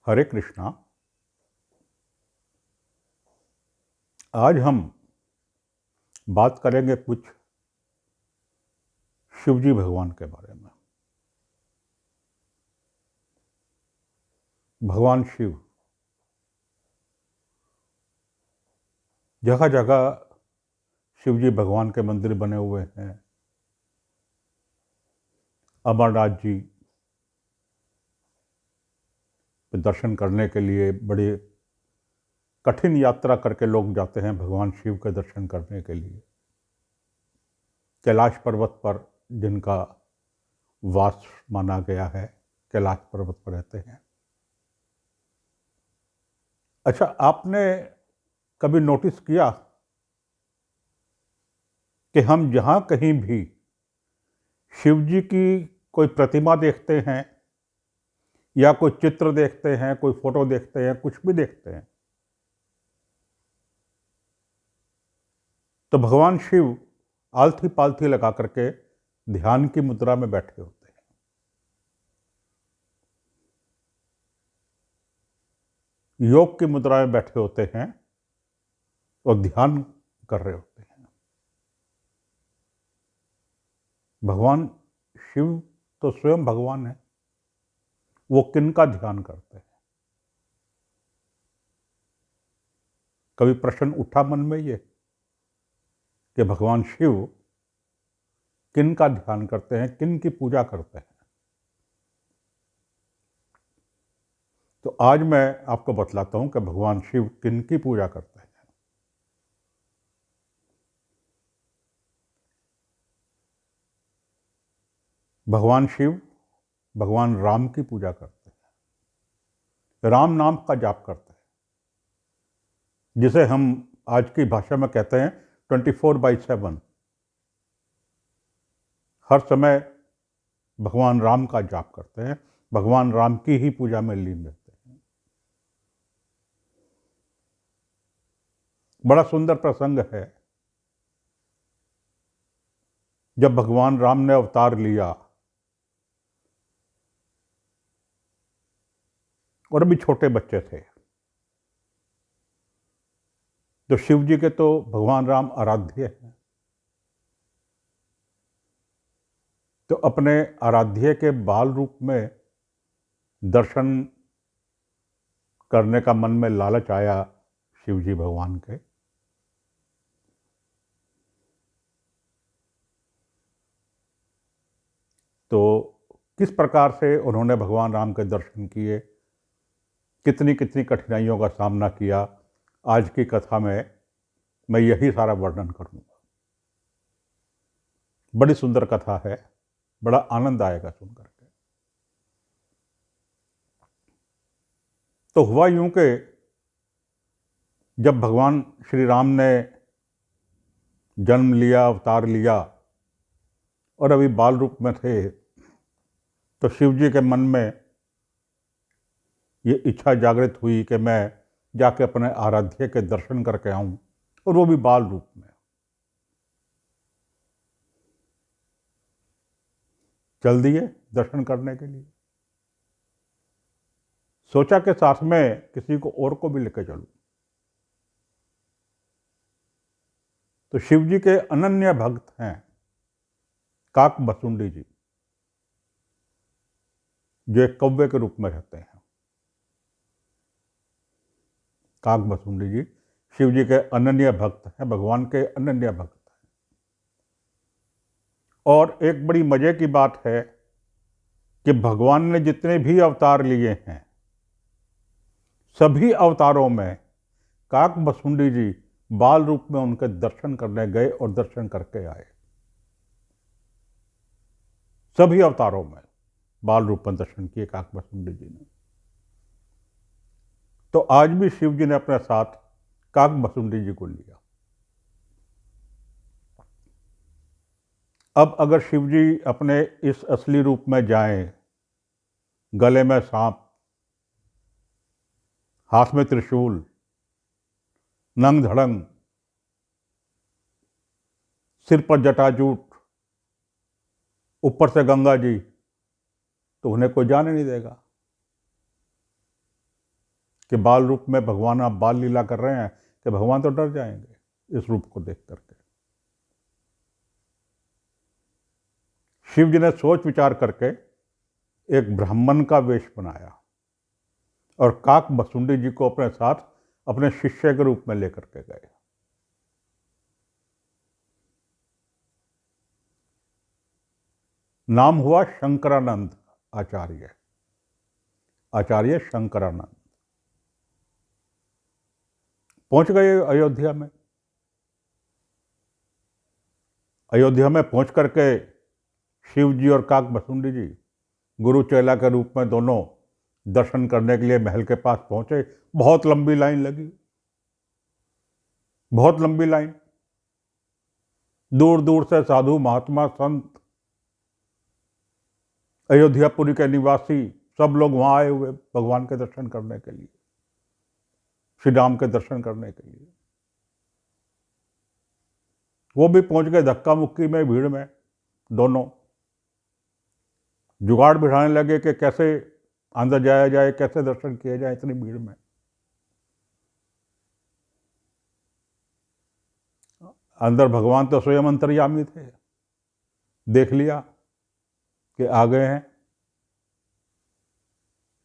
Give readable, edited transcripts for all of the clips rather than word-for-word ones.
हरे कृष्णा। आज हम बात करेंगे कुछ शिवजी भगवान के बारे में। भगवान शिव जगह जगह शिवजी भगवान के मंदिर बने हुए हैं। अमरनाथ जी पे दर्शन करने के लिए बड़ी कठिन यात्रा करके लोग जाते हैं भगवान शिव के दर्शन करने के लिए। कैलाश पर्वत पर जिनका वास माना गया है, कैलाश पर्वत पर रहते हैं। अच्छा, आपने कभी नोटिस किया कि हम जहाँ कहीं भी शिव जी की कोई प्रतिमा देखते हैं या कोई चित्र देखते हैं, कोई फोटो देखते हैं, कुछ भी देखते हैं, तो भगवान शिव आलथी पालथी लगा करके ध्यान की मुद्रा में बैठे होते हैं। योग की मुद्रा में बैठे होते हैं और ध्यान कर रहे होते हैं। भगवान शिव तो स्वयं भगवान है, वो किनका ध्यान करते हैं? कभी प्रश्न उठा मन में ये कि भगवान शिव किनका ध्यान करते हैं, किन की पूजा करते हैं? तो आज मैं आपको बतलाता हूं कि भगवान शिव किन की पूजा करते हैं। भगवान शिव भगवान राम की पूजा करते हैं, राम नाम का जाप करते हैं, जिसे हम आज की भाषा में कहते हैं 24/7। हर समय भगवान राम का जाप करते हैं, भगवान राम की ही पूजा में लीन रहते हैं। बड़ा सुंदर प्रसंग है, जब भगवान राम ने अवतार लिया और अभी छोटे बच्चे थे, तो शिव जी के तो भगवान राम आराध्य हैं। तो अपने आराध्य के बाल रूप में दर्शन करने का मन में लालच आया शिव जी भगवान के। तो किस प्रकार से उन्होंने भगवान राम के दर्शन किए, कितनी कितनी कठिनाइयों का सामना किया, आज की कथा में मैं यही सारा वर्णन करूंगा। बड़ी सुंदर कथा है, बड़ा आनंद आएगा सुन करके। तो हुआ यूं कि जब भगवान श्री राम ने जन्म लिया, अवतार लिया और अभी बाल रूप में थे, तो शिव जी के मन में ये इच्छा जागृत हुई कि मैं जाके अपने आराध्य के दर्शन करके आऊं, और वो भी बाल रूप में। चल दिए दर्शन करने के लिए। सोचा कि साथ में किसी को और को भी लेकर चलूं। तो शिव जी के अनन्य भक्त हैं काक बसुंडी जी, जो एक कौवे के रूप में रहते हैं। काक बसुंडी जी शिव जी के अनन्य भक्त हैं, भगवान के अनन्य भक्त हैं। और एक बड़ी मजे की बात है कि भगवान ने जितने भी अवतार लिए हैं, सभी अवतारों में काक बसुंडी जी बाल रूप में उनके दर्शन करने गए और दर्शन करके आए। सभी अवतारों में बाल रूप में दर्शन किए काक बसुंडी जी ने। तो आज भी शिव जी ने अपने साथ काक बसुंडी जी को लिया। अब अगर शिव जी अपने इस असली रूप में जाएं, गले में सांप, हाथ में त्रिशूल, नंग धड़ंग, सिर पर जटाजूट, ऊपर से गंगा जी, तो उन्हें कोई जाने नहीं देगा। कि बाल रूप में भगवान आप बाल लीला कर रहे हैं, कि भगवान तो डर जाएंगे इस रूप को देख करके। शिव जी ने सोच विचार करके एक ब्राह्मण का वेश बनाया और काक भसुंडी जी को अपने साथ अपने शिष्य के रूप में लेकर के गए। नाम हुआ शंकरानंद आचार्य, आचार्य शंकरानंद। पहुंच गए अयोध्या में। अयोध्या में पहुंच करके शिव जी और काक भसुंडी जी गुरु चेला के रूप में दोनों दर्शन करने के लिए महल के पास पहुंचे। बहुत लंबी लाइन लगी, बहुत लंबी लाइन। दूर दूर से साधु महात्मा संत अयोध्यापुरी के निवासी सब लोग वहां आए हुए भगवान के दर्शन करने के लिए, श्री राम के दर्शन करने के लिए। वो भी पहुंच गए धक्का मुक्की में, भीड़ में। दोनों जुगाड़ बिठाने लगे कि कैसे अंदर जाया जाए, कैसे दर्शन किए जाए इतनी भीड़ में। अंदर भगवान तो स्वयं अंतर्यामी थे। देख लिया कि आ गए हैं,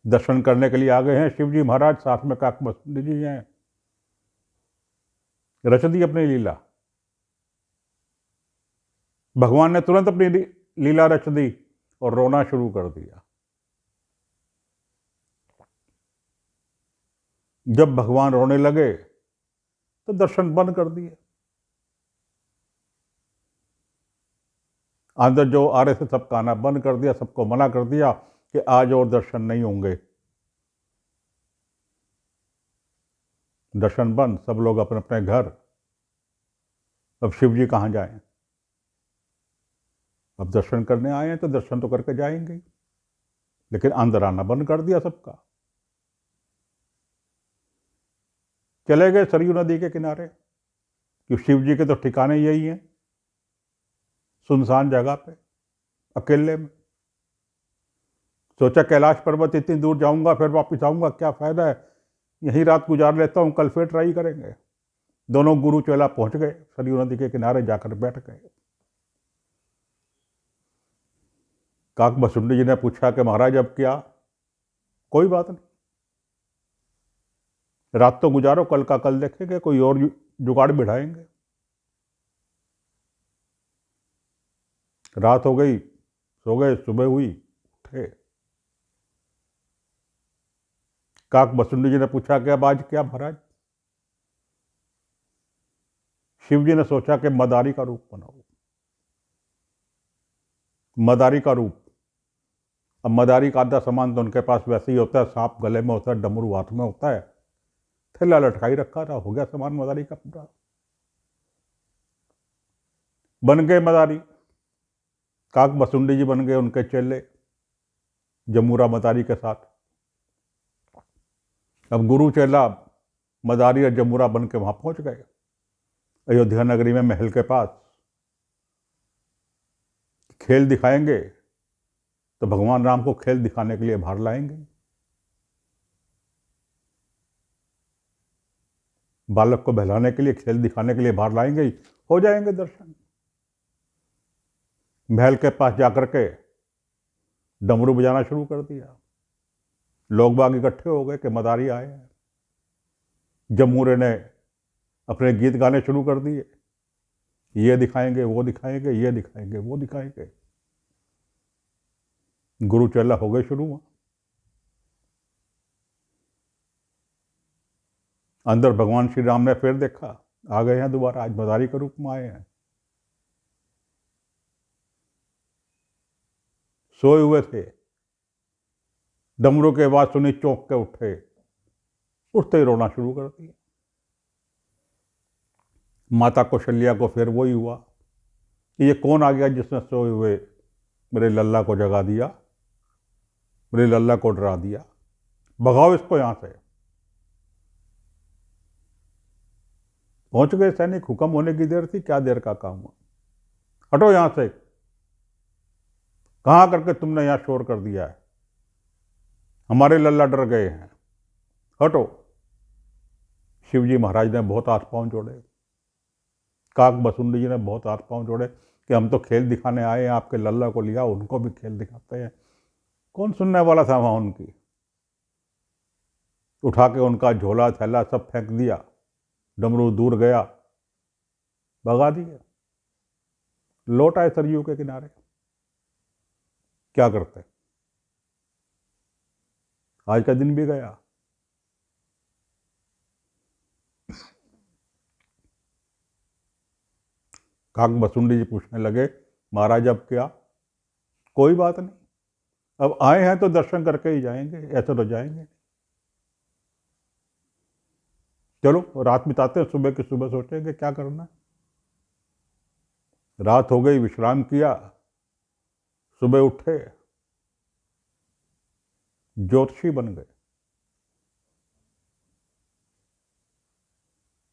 दर्शन करने के लिए आ गए हैं शिव जी महाराज, साथ में काक भसुंडी जी हैं। रच दी अपनी लीला। भगवान ने तुरंत अपनी लीला रच दी और रोना शुरू कर दिया। जब भगवान रोने लगे तो दर्शन बंद कर दिए। अंदर जो आ रहे थे सबका आना बंद कर दिया, सबको मना कर दिया कि आज और दर्शन नहीं होंगे। दर्शन बंद, सब लोग अपने अपने घर। अब शिव जी कहाँ जाएं? अब दर्शन करने आए हैं तो दर्शन तो करके जाएंगे, लेकिन अंदर आना बंद कर दिया सबका। चले गए सरयू नदी के किनारे, कि शिव जी के तो ठिकाने यही हैं, सुनसान जगह पे अकेले में। सोचा कैलाश पर्वत इतनी दूर जाऊंगा फिर वापस आऊंगा, क्या फायदा है, यहीं रात गुजार लेता हूं, कल फिर ट्राई करेंगे। दोनों गुरु चेला पहुंच गए, सरयू नदी के किनारे जाकर बैठ गए। काक भसुंडी जी ने पूछा कि महाराज अब क्या? कोई बात नहीं, रात तो गुजारो, कल का कल देखेंगे, कोई और जुगाड़ बिठाएंगे। रात हो गई, सो गए, सुबह हुई, उठे। काक भसुंडी जी ने पूछा कि अब आज क्या महाराज? शिव जी ने सोचा कि मदारी का रूप बनाओ, मदारी का रूप। अब मदारी का आधा सामान तो उनके पास वैसे ही होता है, सांप गले में होता है, डमरू हाथ में होता है, थैला लटकाई रखा था, हो गया सामान मदारी का पूरा। बन गए मदारी, काक भसुंडी जी बन गए उनके चेले जमूरा मदारी के साथ। अब गुरु चेला मदारी और जमूरा बन के वहां पहुंच गए अयोध्या नगरी में, महल के पास। खेल दिखाएंगे तो भगवान राम को खेल दिखाने के लिए बाहर लाएंगे। बालक को बहलाने के लिए, खेल दिखाने के लिए बाहर लाएंगे, हो जाएंगे दर्शन। महल के पास जाकर के डमरू बजाना शुरू कर दिया। लोग बाग इकट्ठे हो गए कि मदारी आए हैं। जमूरे ने अपने गीत गाने शुरू कर दिए, ये दिखाएंगे, वो दिखाएंगे, ये दिखाएंगे, वो दिखाएंगे। गुरु चेला हो गए शुरू। अंदर भगवान श्री राम ने फिर देखा, आ गए हैं दोबारा, आज मदारी के रूप में आए हैं। सोए हुए थे, डमरू के आवाज सुनी, चौंक के उठे, उठते ही रोना शुरू कर दिया। माता कौशल्या को फिर वही हुआ कि ये कौन आ गया जिसने सोए हुए मेरे लल्ला को जगा दिया, मेरे लल्ला को डरा दिया, भगाओ इसको यहां से। पहुंच गए सैनिक, हुक्म होने की देर थी, क्या देर का काम हुआ, हटो यहां से, कहां करके तुमने यहां शोर कर दिया है, हमारे लल्ला डर गए हैं, हटो। शिवजी महाराज ने बहुत हाथ पांव जोड़े, काक बसुंडी जी ने बहुत हाथ पांव जोड़े कि हम तो खेल दिखाने आए हैं, आपके लल्ला को लिया, उनको भी खेल दिखाते हैं। कौन सुनने वाला था वहाँ उनकी? उठा के उनका झोला थैला सब फेंक दिया, डमरू दूर गया, भगा दिया, लौट आए सरयू के किनारे। क्या करते? आज का दिन भी गया। काक बसुंडी जी पूछने लगे, महाराज अब क्या? कोई बात नहीं, अब आए हैं तो दर्शन करके ही जाएंगे, ऐसे तो जाएंगे। चलो रात बिताते हैं, सुबह की सुबह सोचेंगे क्या करना है। रात हो गई, विश्राम किया, सुबह उठे, ज्योतिषी बन गए।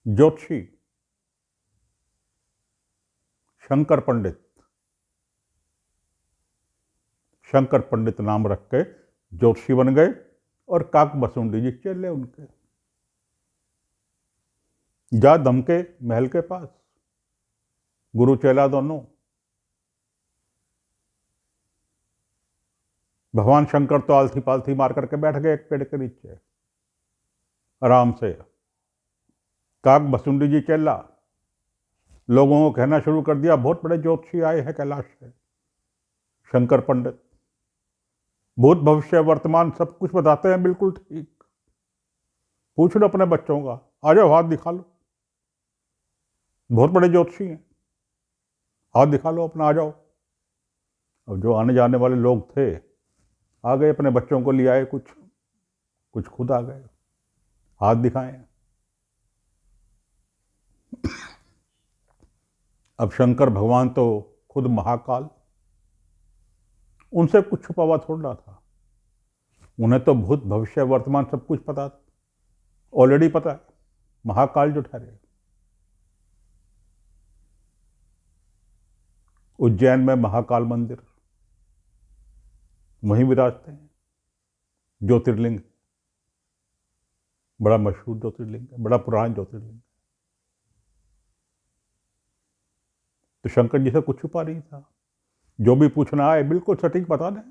ज्योतिषी, शंकर पंडित, शंकर पंडित नाम रख के ज्योतिषी बन गए और काक बसुंडी जी चले उनके। जा दमके महल के पास, गुरु चेला दोनों। भगवान शंकर तो आलथी पालथी मार करके बैठ गए एक पेड़ के नीचे आराम से। काक बसुंडी जी चेला लोगों को कहना शुरू कर दिया, बहुत बड़े ज्योतिषी आए हैं कैलाश से, शंकर पंडित, भूत भविष्य वर्तमान सब कुछ बताते हैं, बिल्कुल ठीक। पूछ लो अपने बच्चों का, आ जाओ हाथ दिखा लो, बहुत बड़े ज्योतिषी हैं, हाथ दिखा लो अपना, आ जाओ। अब जो आने जाने वाले लोग थे आ गए, अपने बच्चों को ले आए, कुछ खुद आ गए, हाथ दिखाए। अब शंकर भगवान तो खुद महाकाल, उनसे कुछ छुपा हुआ थोड़ा था। उन्हें तो भूत भविष्य वर्तमान सब कुछ पता था, ऑलरेडी पता है, महाकाल जो ठहरे। उज्जैन में महाकाल मंदिर, वहीं विराजते हैं। ज्योतिर्लिंग, बड़ा मशहूर ज्योतिर्लिंग है, बड़ा पुराना ज्योतिर्लिंग है। तो शंकर जी से कुछ छुपा नहीं था, जो भी पूछना आए बिल्कुल सटीक बता दें।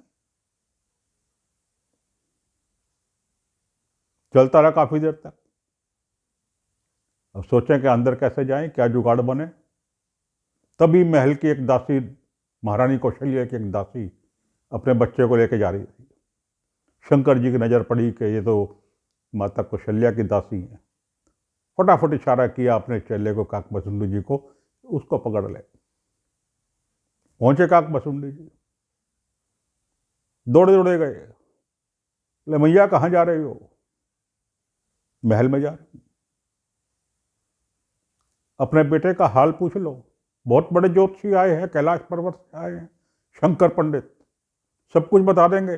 चलता रहा काफी देर तक। अब सोचें कि अंदर कैसे जाएं, क्या जुगाड़ बने। तभी महल की एक दासी, महारानी कौशल्या की एक दासी अपने बच्चे को लेकर जा रही थी। शंकर जी की नजर पड़ी कि ये तो माता कौशल्या की दासी है। फटाफट इशारा किया अपने चेले को, काक बसुंडी जी को, उसको पकड़ ले। पहुंचे काक बसुंडी जी, दौड़े दौड़े गए, बोले मैया कहाँ जा रहे हो? महल में जा रहे हूं। अपने बेटे का हाल पूछ लो, बहुत बड़े ज्योतिषी आए हैं, कैलाश पर्वत से आए हैं, शंकर पंडित, सब कुछ बता देंगे।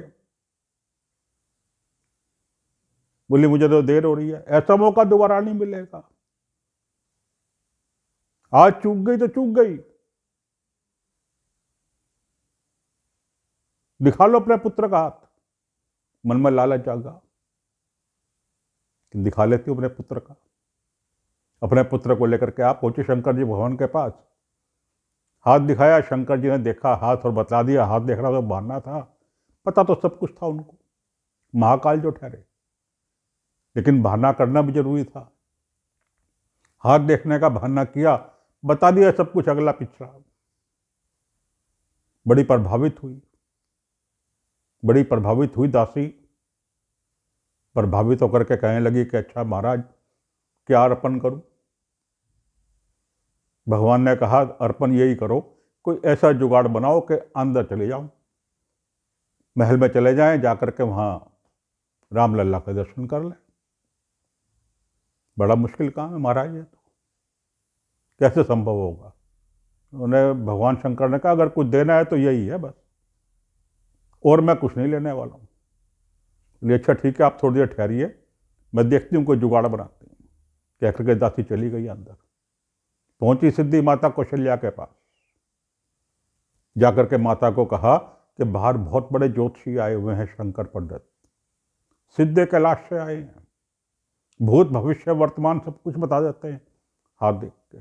बोली मुझे तो देर हो रही है, ऐसा मौका दोबारा नहीं मिलेगा, आज चूक गई तो चूक गई। दिखा लो अपने पुत्र का हाथ। मन में लालच जागा कि दिखा लेती हूं अपने पुत्र का। अपने पुत्र को लेकर के आप पहुंचे शंकर जी भगवान के पास, हाथ दिखाया। शंकर जी ने देखा हाथ और बता दिया, हाथ देख रहा तो बहाना था, पता तो सब कुछ था उनको, महाकाल जो ठहरे, लेकिन बहाना करना भी जरूरी था। हाथ देखने का बहाना किया, बता दिया सब कुछ अगला पिछला। बड़ी प्रभावित हुई दासी। प्रभावित होकर के कहने लगी कि अच्छा महाराज, क्या अर्पण करूं? भगवान ने कहा अर्पण यही करो, कोई ऐसा जुगाड़ बनाओ कि अंदर चले जाओ, महल में चले जाएं, जाकर के वहां रामलल्ला के दर्शन कर लें। बड़ा मुश्किल काम है महाराज, ये तो कैसे संभव होगा? उन्हें भगवान शंकर ने कहा अगर कुछ देना है तो यही है बस, और मैं कुछ नहीं लेने वाला हूं। बोले अच्छा ठीक है, आप थोड़ी देर ठहरिए, मैं देखती हूँ कोई जुगाड़ बनाती हूँ। कहकर के दासी चली गई अंदर। पहुंची सिद्धि माता कौशल्या के पास, जाकर के माता को कहा कि बाहर बहुत बड़े ज्योतिषी आए हुए हैं, शंकर पंडित, सिद्धे कैलाश से आए हैं, भूत भविष्य वर्तमान सब कुछ बता देते हैं हाथ देख के।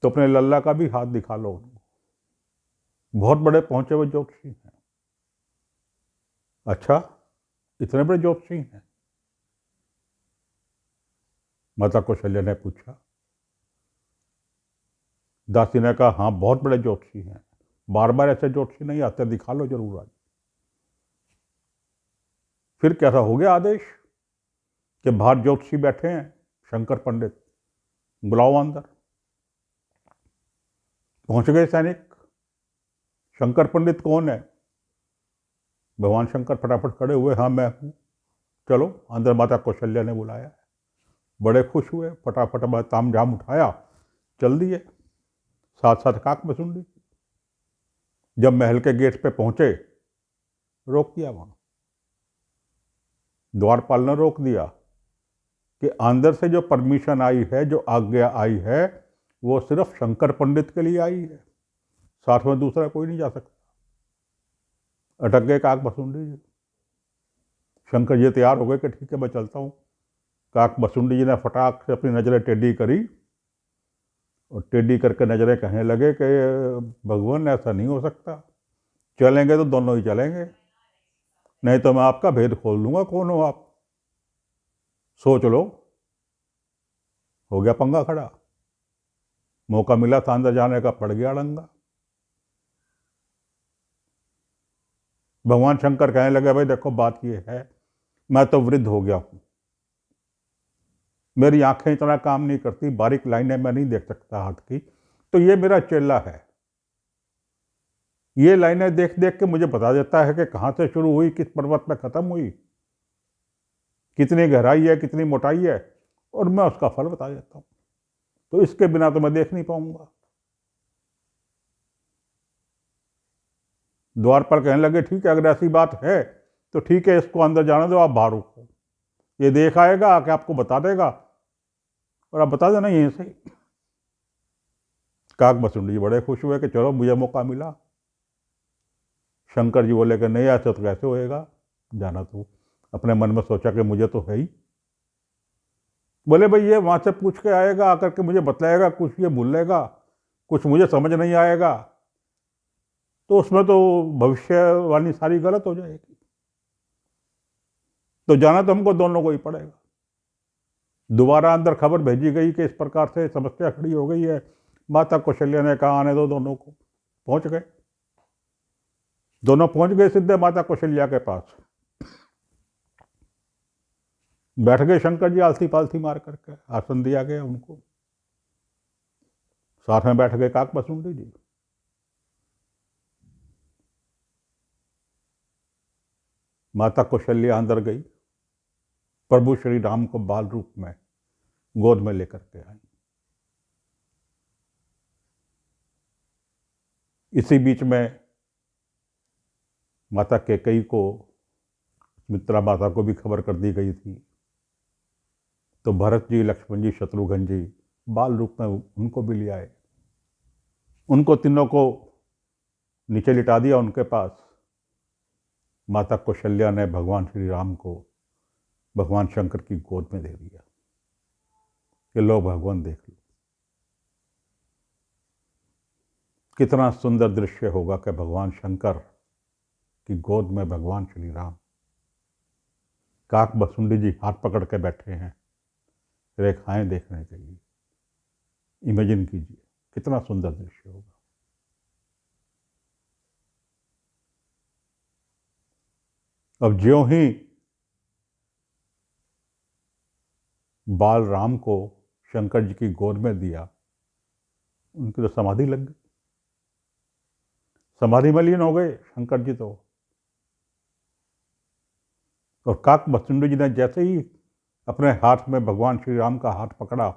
तो अपने लल्ला का भी हाथ दिखा लो उनको, बहुत बड़े पहुंचे हुए ज्योतिषी हैं। अच्छा, इतने बड़े ज्योतिषी हैं? माता कौशल्या ने पूछा। दासी ने कहा, हाँ बहुत बड़े ज्योतिषी हैं, बार बार ऐसे ज्योतिषी नहीं आते, दिखा लो जरूर आज। फिर कैसा हो गया आदेश कि बाहर ज्योतिषी बैठे हैं, शंकर पंडित, बुलाओ अंदर। पहुंच गए सैनिक। शंकर पंडित कौन है? भगवान शंकर फटाफट खड़े हुए, हाँ मैं हूं, चलो अंदर। माता कौशल्या ने बुलाया। बड़े खुश हुए, फटाफट ताम झाम उठाया, चल दिए, साथ साथ काक बसुंडी। जब महल के गेट पे पहुंचे, रोक दिया वहां, द्वारपाल ने रोक दिया कि अंदर से जो परमिशन आई है, जो आज्ञा आई है, वो सिर्फ शंकर पंडित के लिए आई है, साथ में दूसरा कोई नहीं जा सकता। अटक गए काक बसुंडी जी। शंकर जी तैयार हो गए कि ठीक है मैं चलता हूँ। काक बसुंडी जी ने फटाक से अपनी नजरें टेढ़ी करी और टेढ़ी करके नजरें कहने लगे कि भगवान ऐसा नहीं हो सकता, चलेंगे तो दोनों ही चलेंगे, नहीं तो मैं आपका भेद खोल दूंगा, कौन हो आप, सोच लो। हो गया पंगा खड़ा। मौका मिला था अंदर जाने का, पड़ गया डंगा। भगवान शंकर कहने लगे, भाई देखो बात ये है, मैं तो वृद्ध हो गया हूं, मेरी आंखें इतना काम नहीं करती, बारीक लाइनें मैं नहीं देख सकता हाथ की, तो ये मेरा चेला है, ये लाइनें देख देख के मुझे बता देता है कि कहां से शुरू हुई, किस पर्वत में खत्म हुई, कितनी गहराई है, कितनी मोटाई है, और मैं उसका फल बता देता हूं। तो इसके बिना तो मैं देख नहीं पाऊंगा। द्वारपाल कहने लगे, ठीक है अगर ऐसी बात है तो ठीक है, इसको अंदर जाने दो, आप बाहर रुको, ये देख आएगा, आके आपको बता देगा, और आप बता देना यहीं से। काक बसुंडी बड़े खुश हुए कि चलो मुझे मौका मिला। शंकर जी बोले कि नहीं, ऐसे तो कैसे होएगा, जाना तो। अपने मन में सोचा कि मुझे तो है ही। बोले भाई ये वहां से पूछ के आएगा, आकर के मुझे बतलाएगा, कुछ ये भूल लेगा, कुछ मुझे समझ नहीं आएगा, तो उसमें तो भविष्यवाणी सारी गलत हो जाएगी। तो जाना तो हमको दोनों को ही पड़ेगा। दोबारा अंदर खबर भेजी गई कि इस प्रकार से समस्या खड़ी हो गई है। माता कौशल्या ने कहा, आने दो दोनों को। पहुंच गए, दोनों पहुंच गए सीधे माता कौशल्या के पास। बैठ गए शंकर जी आलसी पालसी मार करके, आसन दिया गया उनको, साथ में बैठ गए काक बसुंडी जी। माता कौशल्या अंदर गई, प्रभु श्री राम को बाल रूप में गोद में लेकर के आई। इसी बीच में माता कैकेयी को, मित्रा माता को भी खबर कर दी गई थी। तो भरत जी, लक्ष्मण जी, शत्रुघ्न जी बाल रूप में उनको भी ले आए। उनको तीनों को नीचे लिटा दिया उनके पास। माता कौशल्या ने भगवान श्री राम को भगवान शंकर की गोद में दे दिया कि लो भगवान देख लो। कितना सुंदर दृश्य होगा कि भगवान शंकर की गोद में भगवान श्री राम। काक बसुंडी जी हाथ पकड़ के बैठे हैं रेखाएं देखने के लिए। इमेजिन कीजिए कितना सुंदर दृश्य होगा। अब ज्यों ही बाल राम को शंकर जी की गोद में दिया, उनकी तो समाधि लग गई, समाधि में लीन हो गए शंकर जी तो। और काक बसुंडी जी ने जैसे ही अपने हाथ में भगवान श्री राम का हाथ पकड़ा,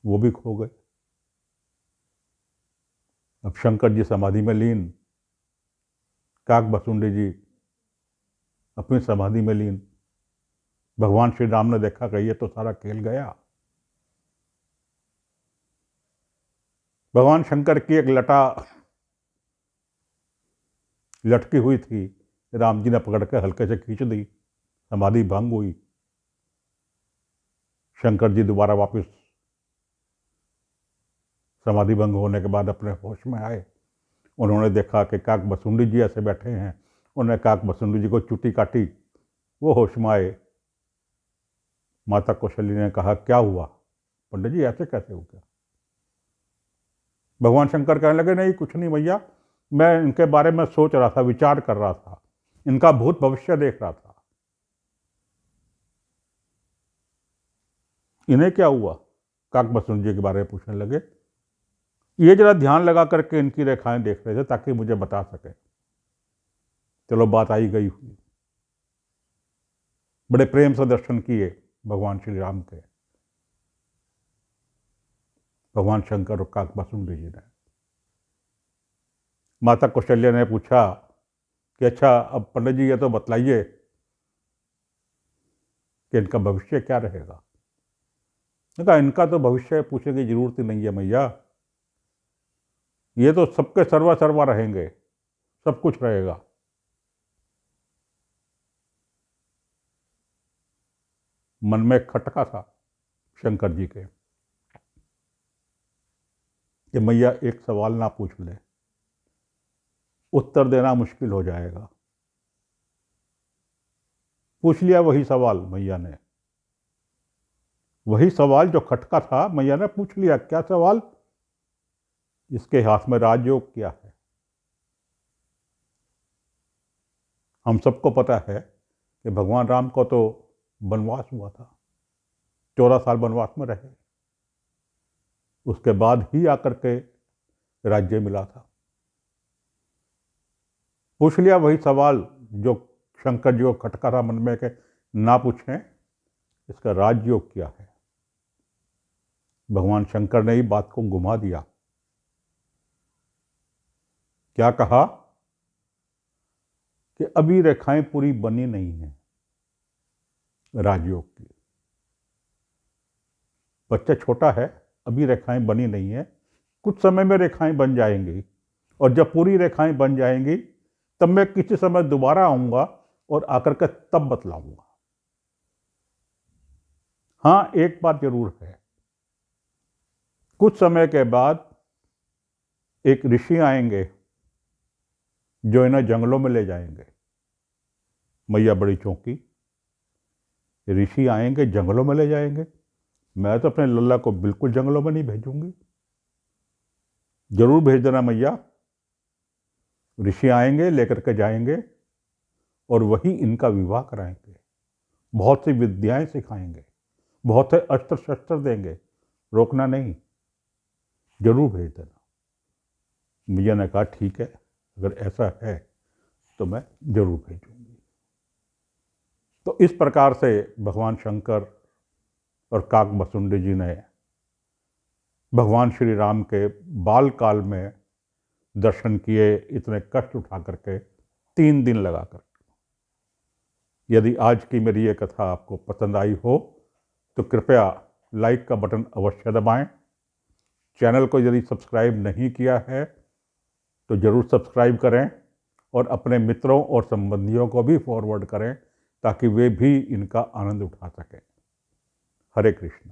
वो भी खो गए। अब शंकर जी समाधि में लीन, काक बसुंडी जी अपनी समाधि में लीन। भगवान श्री राम ने देखा कि ये तो सारा खेल गया। भगवान शंकर की एक लटा लटकी हुई थी, राम जी ने पकड़ के हल्के से खींच दी समाधि भंग हुई। शंकर जी दोबारा वापस समाधि भंग होने के बाद अपने होश में आए। उन्होंने देखा कि काक बसुंडी जी ऐसे बैठे हैं। उन्होंने काक बसुंडी जी को चुटी काटी, वो होश में आए। माता कौशली ने कहा, क्या हुआ पंडित जी, ऐसे कैसे हो गया? भगवान शंकर कहने लगे, नहीं कुछ नहीं भैया, मैं इनके बारे में सोच रहा था, विचार कर रहा था, इनका भूत भविष्य देख रहा था। इन्हें क्या हुआ? काक बसुंडी जी के बारे में पूछने लगे। ये जरा ध्यान लगा करके इनकी रेखाएं देख रहे थे ताकि मुझे बता सके। चलो बात आई गई हुई। बड़े प्रेम से दर्शन किए भगवान श्री राम के, भगवान शंकर और काक बसुंडी जी ने। माता कौशल्या ने पूछा कि अच्छा अब पंडित जी ये तो बतलाइए कि इनका भविष्य क्या रहेगा। कहा, इनका तो भविष्य पूछने की जरूरत ही नहीं है मैया, ये तो सबके सर्वा सर्वा रहेंगे, सब कुछ रहेगा। मन में खटका था शंकर जी के कि मैया एक सवाल ना पूछ ले, उत्तर देना मुश्किल हो जाएगा। पूछ लिया वही सवाल मैया ने, वही सवाल जो खटका था मैया ने पूछ लिया। क्या सवाल? इसके हाथ में राजयोग क्या है? हम सबको पता है कि भगवान राम को तो वनवास हुआ था, 14 साल वनवास में रहे, उसके बाद ही आकर के राज्य मिला था। पूछ लिया वही सवाल जो शंकर जी को खटका था मन में के ना पूछें, इसका राजयोग क्या है? भगवान शंकर ने ही बात को घुमा दिया। क्या कहा कि अभी रेखाएं पूरी बनी नहीं हैं राजयोग की, बच्चा छोटा है, अभी रेखाएं बनी नहीं है, कुछ समय में रेखाएं बन जाएंगी, और जब पूरी रेखाएं बन जाएंगी तब मैं किसी समय दोबारा आऊंगा और आकर के तब बतलाऊंगा। हाँ, एक बात जरूर है, कुछ समय के बाद एक ऋषि आएंगे जो इन्हें जंगलों में ले जाएंगे। मैया बड़ी चौंकी, ऋषि आएंगे जंगलों में ले जाएंगे? मैं तो अपने लल्ला को बिल्कुल जंगलों में नहीं भेजूंगी। जरूर भेज देना मैया, ऋषि आएंगे लेकर के जाएंगे और वही इनका विवाह कराएंगे, बहुत सी विद्याएं सिखाएंगे, बहुत से अस्त्र शस्त्र देंगे, रोकना नहीं, जरूर भेज देना। मैया ने कहा ठीक है, अगर ऐसा है तो मैं जरूर भेजूंगी। तो इस प्रकार से भगवान शंकर और काक बसुंडी जी ने भगवान श्री राम के बाल काल में दर्शन किए, इतने कष्ट उठा करके 3 दिन लगाकर। यदि आज की मेरी ये कथा आपको पसंद आई हो तो कृपया लाइक का बटन अवश्य दबाएं। चैनल को यदि सब्सक्राइब नहीं किया है तो ज़रूर सब्सक्राइब करें और अपने मित्रों और संबंधियों को भी फॉरवर्ड करें ताकि वे भी इनका आनंद उठा सकें। हरे कृष्ण।